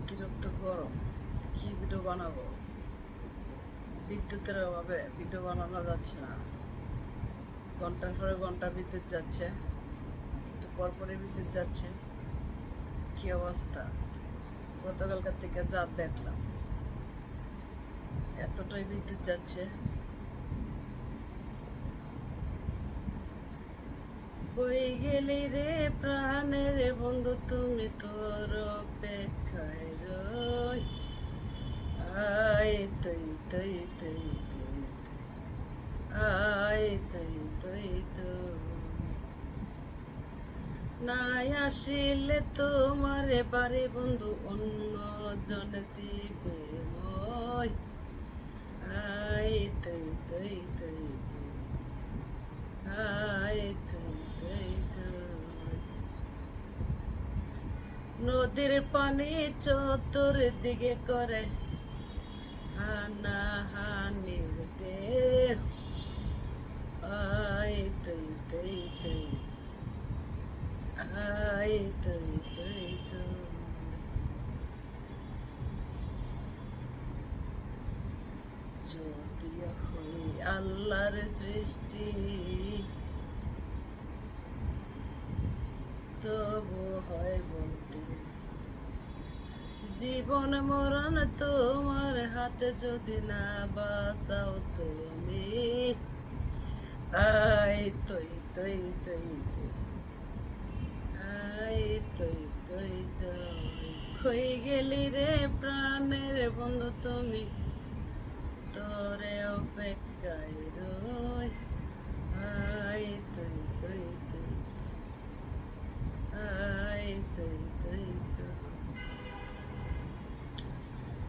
অতিরিক্ত গরম, কি ভিডিও বানাবো? বিদ্যুতের অভাবে ভিডিও বানানো যাচ্ছে না। ঘন্টার পরে ঘন্টা বিদ্যুৎ যাচ্ছে, একটু পরপরই বিদ্যুৎ যাচ্ছে। কি অবস্থা! গতকালকার থেকে যা দেখলাম, এতটাই বিদ্যুৎ যাচ্ছে। কই গেলি রে প্রাণের বন্ধু, তুমি তোর অপেক্ষায় রই। আয় তুই তুই তুই তুই আয় তুই তুই তুই নাই আসিলে তোমারে বাড়ি বন্ধু অন্য জন দিবে মই। আয় তুই তুই তুই আয় তুই তুই তুই নদীর পানি চতুর্দিকে করে হানা হানির ঢেউ। আয় তুই তুই তুই আয় তুই তুই তুই যদিও হই আল্লাহর সৃষ্টি, তবু হয় বলতে জীবন মরণ তোমার হাতে, যদি না বাঁচাও তুমি। আয় তুই তুই তুই তুই আয় তুই তুই তুই কই গেলি রে প্রাণের বন্ধু, তুমি তোরে অপেক্ষায় রই। আয় তুই তুই তুই আয় তুই তুই